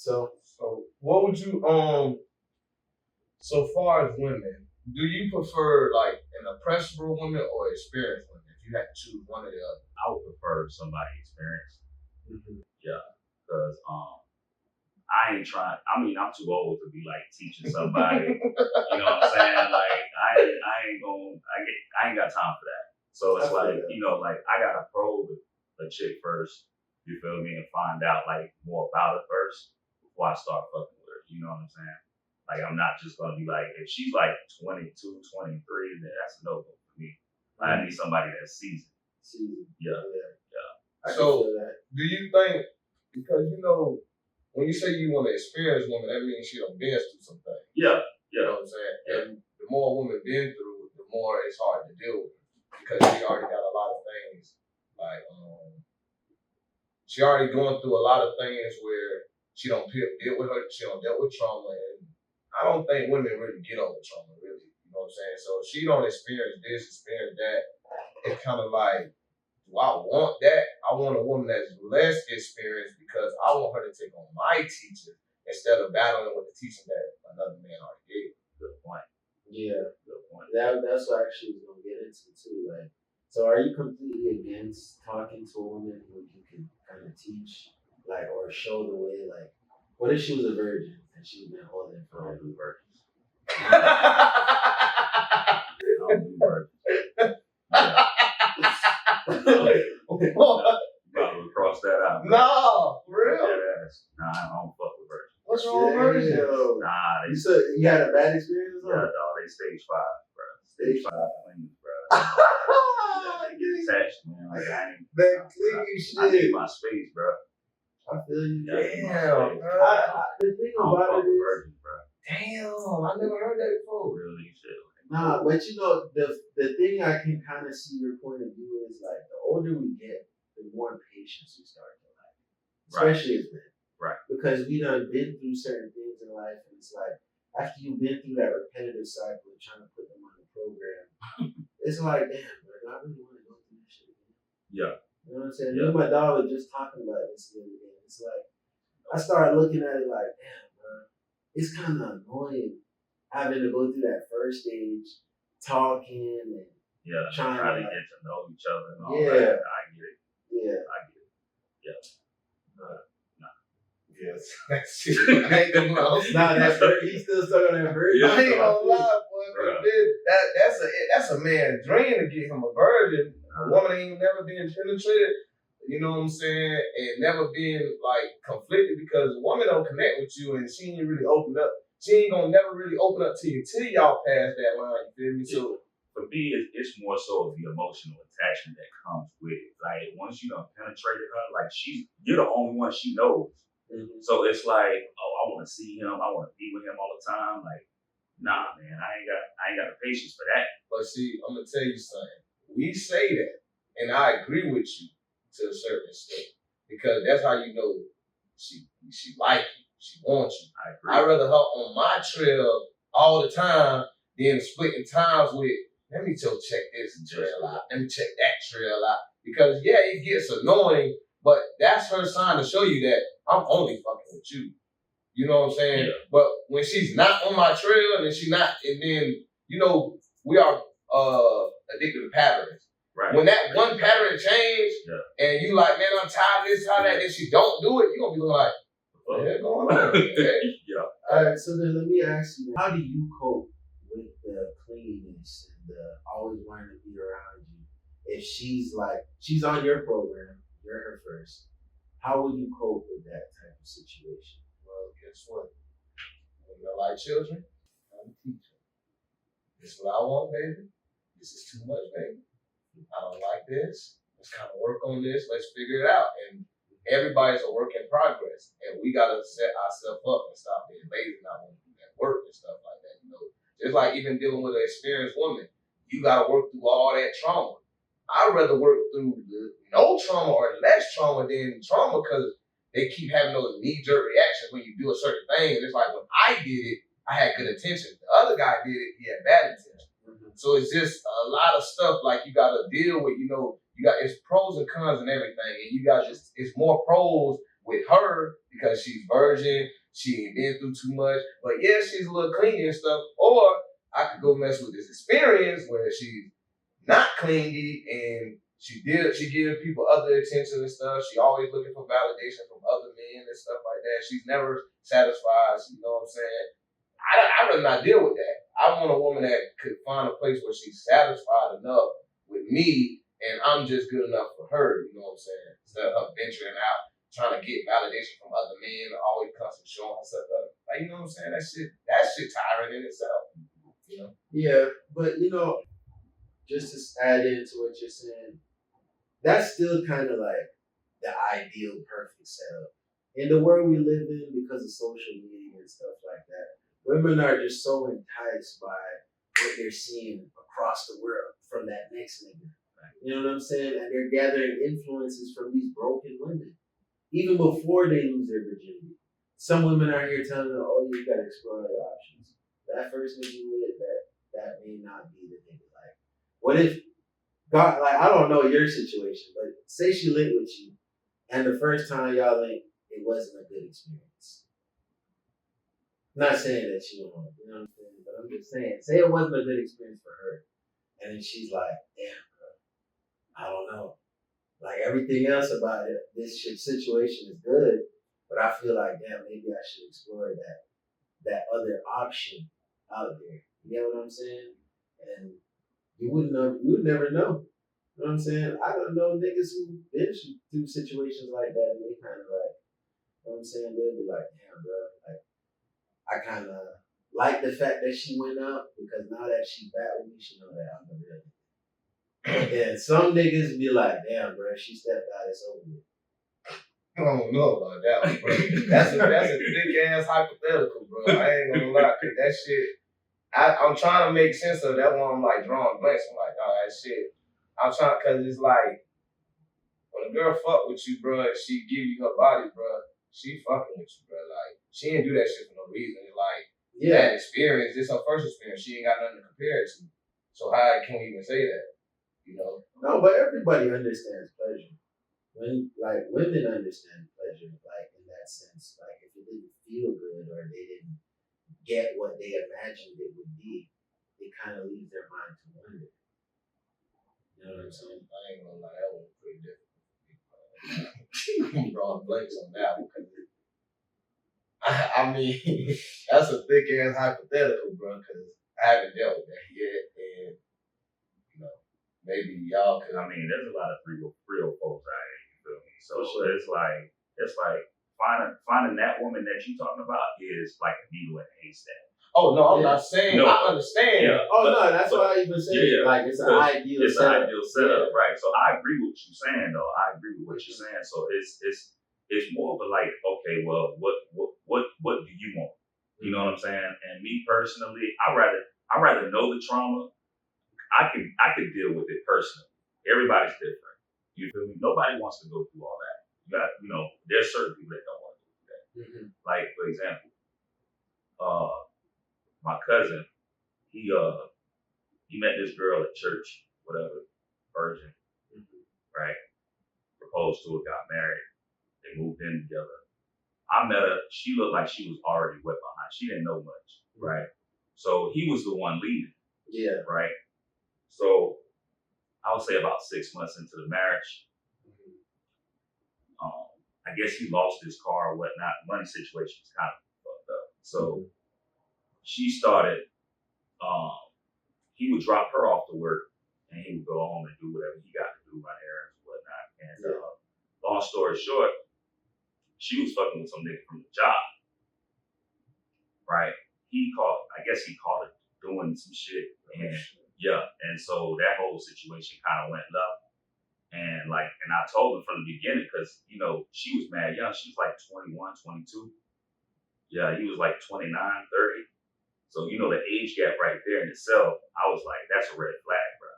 So what would you so far as women, do you prefer like an impressionable woman or experienced women? If you had to choose one or the other, I would prefer somebody experienced. Yeah, because I ain't trying. I mean, I'm too old to be like teaching somebody. You know what I'm saying? Like I ain't got time for that. So it's like, like I gotta probe a chick first. You feel me? And find out like more about her first before I start fucking with her. You know what I'm saying? Like I'm not just gonna be like, if she's like 22, 23, then that's a no go for me. I need somebody that's seasoned. Yeah. So do you think, because when you say you want an experienced woman, that means she done been through some things. Yeah. You know what I'm saying? Yeah. And the more a woman been through, the more it's hard to deal with, because she already got a lot of things. Like, she already going through a lot of things where she don't deal with trauma, and I don't think women really get over trauma, really. You know what I'm saying? So if she don't experience this, experience that, it's kind of like, do I want that? I want a woman that's less experienced because I want her to take on my teaching instead of battling with the teaching that another man already gave. Good point. Yeah. Good point. That's what I actually was gonna get into too. Like, so are you completely against talking to a woman who you can kind of teach, like, or show the way? Like, what if she was a virgin and she's been holding for all the virgins? I don't do virgins. Probably cross that out. No, for real? Nah, I don't fuck with virgins. What's wrong with virgins? Nah, You said you had a bad experience? Yeah, dog, they stage 5, bro. Stage 5 clean, bro. Get attached, man. Like, I need my space, bro. I feel you. Damn, bro. The thing about it is, virgins, bro. Damn, I never heard that before. Really shit. Nah, but the thing I can kind of see your point of view is like the older we get, the more patience we start to have, especially as men. Right. Because we done been through certain things in life, and it's like after you've been through that repetitive cycle of trying to put them on the program, it's like, damn, bro, I really want to go through this shit again. Yeah. You know what I'm saying? Yeah. Me and my dog were just talking about this the other day. It's like I started looking at it like, damn, bro, it's kind of annoying having to go through that first stage, talking and trying to get to know each other and all that. I get it. Yeah. I get it. Yeah. Yes. I ain't gonna lie. He's still stuck on that virgin. I ain't gonna lie, boy. That's a man's dream to get him a virgin. A woman ain't never been penetrated, you know what I'm saying, and never been like conflicted, because a woman don't connect with you and she ain't really opened up. She ain't gonna never really open up to you till y'all pass that line. You feel me? So for me, it's more so the emotional attachment that comes with it. Like once you done penetrated her, like you're the only one she knows. Mm-hmm. So it's like, oh, I want to see him. I want to be with him all the time. Like, nah, man, I ain't got the patience for that. But see, I'm gonna tell you something. We say that, and I agree with you to a certain extent, because that's how you know she like you, she wants you. I agree. I'd rather her on my trail all the time than splitting times with, let me check this trail out, let me check that trail out. Because yeah, it gets annoying, but that's her sign to show you that I'm only fucking with you. You know what I'm saying? Yeah. But when she's not on my trail and then we are addicted to patterns. Right. When that one pattern change, and you like, man, I'm tired of this, tired of that, and she don't do it, you're gonna be like, what the hell going on? Yeah. All right, so then let me ask you, how do you cope with the cleanliness and the always wanting to be around you? If she's on your program, you're her first, how will you cope with that type of situation? Well, guess what? When you're like children, I'm teaching. This is what I want, baby. This is too much, baby. I don't like this. Let's kind of work on this. Let's figure it out. And everybody's a work in progress. And we got to set ourselves up and stop being lazy and not want to do that work and stuff like that. Just like even dealing with an experienced woman, you got to work through all that trauma. I'd rather work through no trauma or less trauma than trauma, because they keep having those knee-jerk reactions when you do a certain thing. And it's like, when I did it, I had good intention. The other guy did it, he had bad intention. So it's just a lot of stuff like you got to deal with, it's pros and cons and everything. And it's more pros with her because she's virgin, she ain't been through too much, but yeah, she's a little clingy and stuff. Or I could go mess with this experience where she's not clingy and she gives people other attention and stuff. She always looking for validation from other men and stuff like that. She's never satisfied. You know what I'm saying? I'd rather not deal with that. I want a woman that could find a place where she's satisfied enough with me and I'm just good enough for her. You know what I'm saying? Instead of her venturing out, trying to get validation from other men, always constantly showing herself up. Like, you know what I'm saying? That shit tiring in itself. You know? Yeah, but just to add into what you're saying, that's still kind of like the ideal perfect setup. In the world we live in, because of social media and stuff like that, women are just so enticed by what they're seeing across the world from that next nigga. You know what I'm saying? And they're gathering influences from these broken women, even before they lose their virginity. Some women are here telling them, oh, you gotta explore other options. That first nigga you with, that may not be the nigga. Like, what if God, like, I don't know your situation, but say she linked with you, and the first time y'all linked, it wasn't a good experience. Not saying that she won't, you know what I'm saying? But I'm just saying, say it wasn't a good experience for her, and then she's like, damn, bro, I don't know. Like, everything else about it, this situation is good, but I feel like, damn, maybe I should explore that other option out there. You get what I'm saying? And you would never know. You know what I'm saying? I don't know niggas who've been through situations like that, and they kind of like, you know what I'm saying? They'll be like, damn, bro, like, I kind of like the fact that she went up, because now that she back with me, she know that I'm the real nigga. And some niggas be like, damn, bro, she stepped out, it's over with. I don't know about that one, bro. That's a thick ass hypothetical, bro. I ain't gonna lie, cause that shit, I'm trying to make sense of that one. I'm like drawing blanks. I'm like, oh, that shit. I'm trying, cause it's like, when a girl fuck with you, bro, and she give you her body, bro, she fucking with you, bro. Like, she ain't do that shit for no reason. It's like, that experience, this her first experience. She ain't got nothing to compare it to. So how can we even say that? You know? No, but everybody understands pleasure. When, like, women understand pleasure, like, in that sense. Like, if it didn't feel good or they didn't get what they imagined it would be, it kind of leaves their mind to wonder. You know what I'm saying? I ain't gonna lie, that was pretty difficult. I'm drawing blanks on that one. I mean, that's a thick ass hypothetical, bro, because I haven't dealt with that yet. And, you know, maybe y'all could. I mean, there's a lot of real folks out here, you feel me? So it's like finding that woman that you talking about is like a needle in a haystack. Oh no, I'm not saying. No, I understand. Yeah, that's what I even said. Yeah, like, it's an ideal setup. It's an ideal setup, right? So I agree with what you're saying, though. I agree with what you're saying. So it's more of a like, okay, well, what do you want? You know what I'm saying? And me personally, I rather know the trauma. I could deal with it personally. Everybody's different. You feel me? Nobody wants to go through all that. There's certain people that don't want to go through that. Mm-hmm. Like, for example, my cousin, he met this girl at church, whatever, virgin, right? Proposed to her, got married. They moved in together. I met her. She looked like she was already wet behind. She didn't know much, right? So he was the one leading. Yeah. Right? So I would say about 6 months into the marriage, I guess he lost his car or whatnot. Money situation was kind of fucked up. So she started, he would drop her off to work and he would go home and do whatever he got to do, run errands and whatnot. And long story short, she was fucking with some nigga from the job. Right? I guess he caught it doing some shit. And so that whole situation kind of went left. And I told him from the beginning, because, she was mad young. She was like 21, 22. Yeah, he was like 29, 30. So, the age gap right there in itself, I was like, that's a red flag, bro.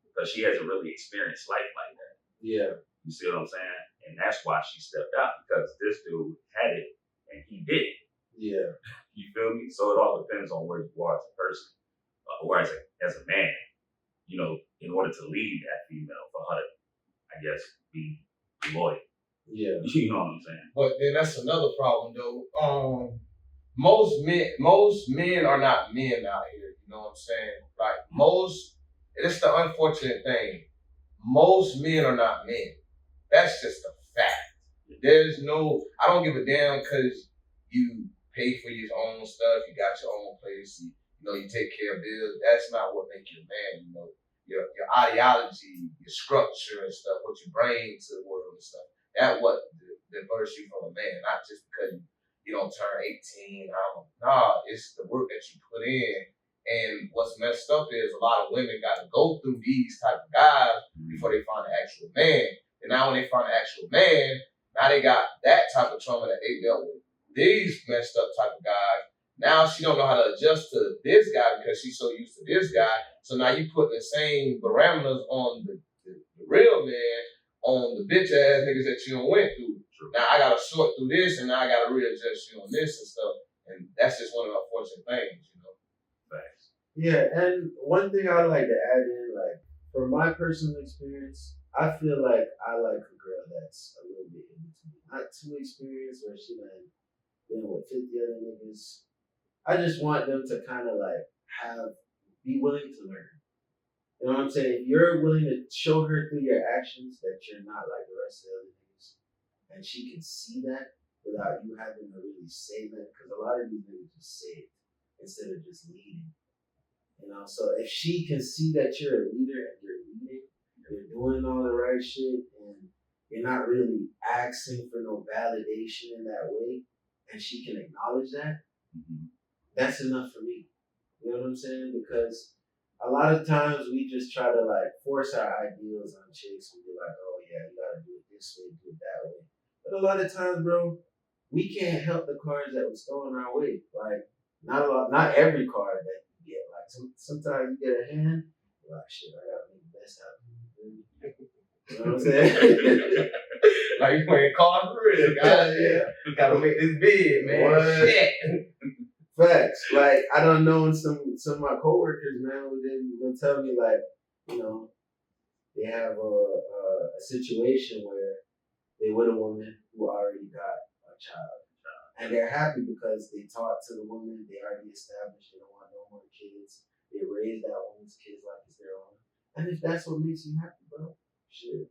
Because she hasn't really experienced life like that. Yeah. You see what I'm saying? And that's why she stepped out, because this dude had it and he didn't. Yeah. You feel me? So it all depends on where you are as a person, or as a man, in order to lead that female, for her to, I guess, be loyal. Yeah. You know what I'm saying? But then that's another problem though. Most men are not men out here. You know what I'm saying? Like it's the unfortunate thing. Most men are not men. That's just a fact. I don't give a damn because you pay for your own stuff, you got your own place, you take care of bills. That's not what makes you a man, Your ideology, your structure and stuff, what you bring to the world and stuff. That what diverts you from a man, not just because you don't turn 18. Nah, it's the work that you put in. And what's messed up is a lot of women got to go through these type of guys before they find the actual man. And now when they find the actual man, now they got that type of trauma that they dealt with. These messed up type of guys. Now she don't know how to adjust to this guy because she's so used to this guy. So now you put the same parameters on the real man on the bitch ass niggas that you done went through. Now I gotta sort through this and now I gotta readjust you on this and stuff. And that's just one of the unfortunate things, Thanks. Yeah, and one thing I'd like to add in, like, from my personal experience, I feel like I like a girl that's a little bit in between. Not too experienced where she done been with 50 other niggas. I just want them to kind of like be willing to learn. You know what I'm saying? If you're willing to show her through your actions that you're not like the rest of the other niggas, and she can see that without you having to really say that, because a lot of these niggas just say it instead of just leading. So if she can see that you're a leader and you're leading, you're doing all the right shit, and you're not really asking for no validation in that way, and she can acknowledge that, that's enough for me. You know what I'm saying? Because a lot of times we just try to like force our ideals on chicks and be like, oh yeah, you gotta do it this way, do it that way. But a lot of times, bro, we can't help the cards that was thrown our way. Like, not every card that you get. Like, sometimes you get a hand, you're like, shit, I gotta make the best out of it. You know what I'm saying? Like you playing cards for real, guys. Yeah. Gotta make this big, man. What? Shit. Facts. Like, I don't know some of my coworkers, man, they'll tell me like, they have a situation where they with a woman who already got a child. And they're happy because they talked to the woman, they already established they don't want no more kids. They raised that woman's kids like it's their own. And if that's what makes you happy, bro, shit,